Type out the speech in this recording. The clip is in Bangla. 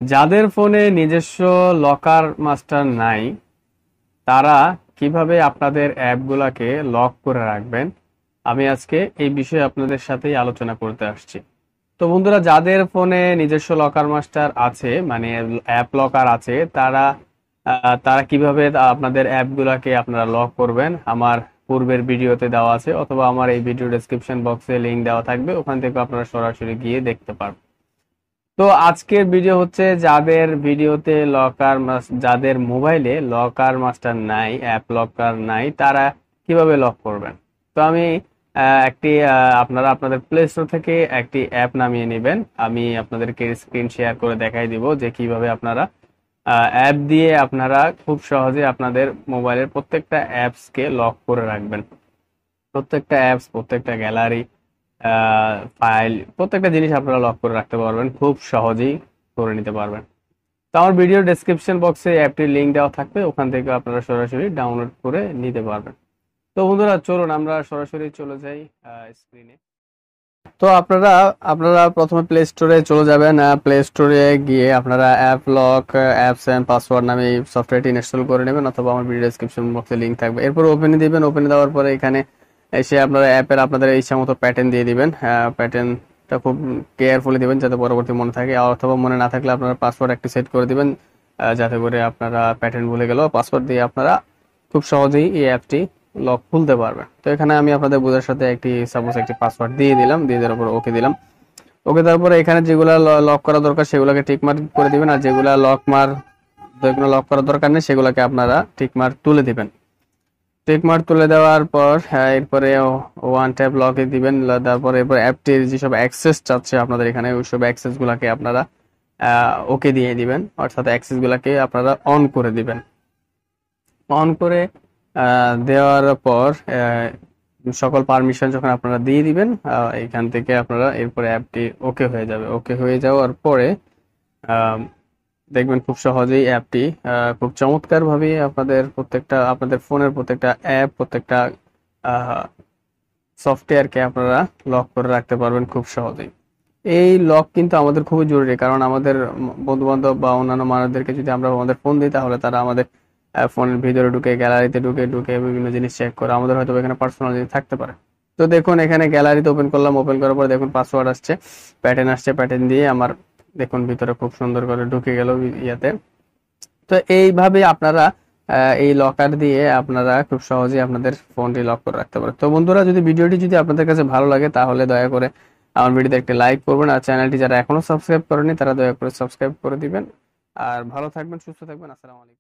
যাদের ফোনে নিজস্ব লকার মাস্টার নাই, তারা কিভাবে আপনাদের অ্যাপগুলাকে লক করে রাখবেন, আমি আজকে এই বিষয়ে আপনাদের সাথেই আলোচনা করতে আসছি। তো বন্ধুরা, যাদের ফোনে নিজস্ব লকার মাস্টার আছে, মানে অ্যাপ লকার আছে, তারা কিভাবে আপনাদের অ্যাপগুলাকে আপনারা লক করবেন, আমার পূর্বের ভিডিওতে দেওয়া আছে, অথবা আমার এই ভিডিও ডেসক্রিপশন বক্সে লিংক দেওয়া থাকবে, ওখান থেকে আপনারা সরাসরি গিয়ে দেখতে পারবেন। তো আজকের ভিডিও হচ্ছে যাদের মোবাইলে লকার মাস্টার নাই, অ্যাপ লকার নাই, তারা কিভাবে লক করবেন। তো আমি আপনারা আপনাদের প্লে স্টোর থেকে একটি অ্যাপ নামিয়ে নেবেন। আমি আপনাদেরকে স্ক্রিন শেয়ার করে দেখাই দিব যে কিভাবে আপনারা অ্যাপ দিয়ে আপনারা খুব সহজে আপনাদের মোবাইলের প্রত্যেকটা অ্যাপসকে লক করে রাখবেন। প্রত্যেকটা অ্যাপস, প্রত্যেকটা গ্যালারি, ফাইল, প্রত্যেকটা জিনিস আপনারা লক করে রাখতে পারবেন, খুব সহজেই করে নিতে পারবেন। তো আমার ভিডিও ডেসক্রিপশন বক্সে অ্যাপটির লিংক দেওয়া থাকবে, ওখান থেকে আপনারা সরাসরি ডাউনলোড করে নিতে পারবেন। তো বন্ধুরা, চলুন আমরা সরাসরি চলে যাই স্ক্রিনে। তো আপনারা আপনারা প্রথমে প্লে স্টোরে চলে যাবেন। প্লে স্টোরে গিয়ে আপনারা app lock apps and password নামে এই সফটওয়্যারটি ইনস্টল করে নেবেন, অথবা আমার ভিডিও ডেসক্রিপশন বক্সে লিংক থাকবে। এরপর ওপেনে দিবেন। ওপেনে দেওয়ার পরে এখানে এসে আপনারা অ্যাপের আপনাদের ইচ্ছা মতো প্যাটার্ন দিয়ে দিবেন। প্যাটার্নটা খুব কেয়ারফুলি দিবেন যাতে পরবর্তী মনে থাকে, অথবা মনে না থাকলে আপনারা পাসওয়ার্ড একটি সেট করে দিবেন, যাতে করে আপনারা প্যাটার্ন ভুলে গেলেও পাসওয়ার্ড দিয়ে আপনারা খুব সহজেই এই অ্যাপটি লক খুলতে পারবেন। তো এখানে আমি আপনাদের বোঝার সাথে সাপোজ একটি পাসওয়ার্ড দিয়ে দিলাম, দিয়ে দেওয়ার পর ওকে দিলাম। ওকে দেওয়ার পরে এখানে যেগুলা লক করা দরকার সেগুলোকে টিক মার্ক করে দিবেন, আর যেগুলো লক করার দরকার নেই সেগুলোকে আপনারা টিক মার্ক তুলে দিবেন। টিক মার্ক তুলে দেওয়ার পর এরপরে ওয়ান ট্যাপ লকে দিবেন। তারপর এরপর অ্যাপটির যেসব অ্যাক্সেস চাচ্ছে আপনাদের এখানে, ওইসব অ্যাক্সেস গুলাকে আপনারা ওকে দিয়ে দিবেন, অর্থাৎ অ্যাক্সেস গুলাকে আপনারা অন করে দিবেন। অন করে দেওয়ার পর সকল পারমিশন যখন আপনারা দিয়ে দিবেন, এখান থেকে আপনারা এরপরে অ্যাপটি ওকে হয়ে যাবে। ওকে হয়ে যাওয়ার পরে আহ, দেখবেন খুব সহজেই অ্যাপটি খুব চমৎকার ভাবে আপনাদের ফোনের প্রত্যেকটা অ্যাপ, প্রত্যেকটা সফটওয়্যারকে আপনারা লক করে রাখতে পারবেন খুব সহজেই। এই লক কিন্তু আমাদের খুবই জরুরি, কারণ আমাদের বন্ধু বান্ধব বা অন্যান্য মানুষদেরকে যদি আমরা আমাদের ফোন দিই, তাহলে তারা আমাদের ফোনের ভিতরে ঢুকে, গ্যালারিতে ঢুকে ঢুকে বিভিন্ন জিনিস চেক করে। আমাদের হয়তো এখানে পার্সোনাল জিনিস থাকতে পারে। তো দেখুন, এখানে গ্যালারিতে ওপেন করলাম। ওপেন করার পর দেখুন পাসওয়ার্ড আসছে, প্যাটার্ন আসছে। প্যাটার্ন দিয়ে আমার দেখুন ভিতরে খুব সুন্দর করে ঢুকে গেল ইয়াতে। তো এইভাবে আপনারা এই লকার দিয়ে আপনারা খুব সহজেই আপনাদের ফোনটি লক করে রাখতে পারেন। তো বন্ধুরা, ভিডিওটি যদি আপনাদের কাছে ভালো লাগে, তাহলে দয়া করে আমার ভিডিওতে একটা লাইক করবেন, আর চ্যানেলটি যারা এখনো সাবস্ক্রাইব করেনি তারা দয়া করে সাবস্ক্রাইব করে দিবেন। আর ভালো থাকবেন, সুস্থ থাকবেন। আসসালামু আলাইকুম।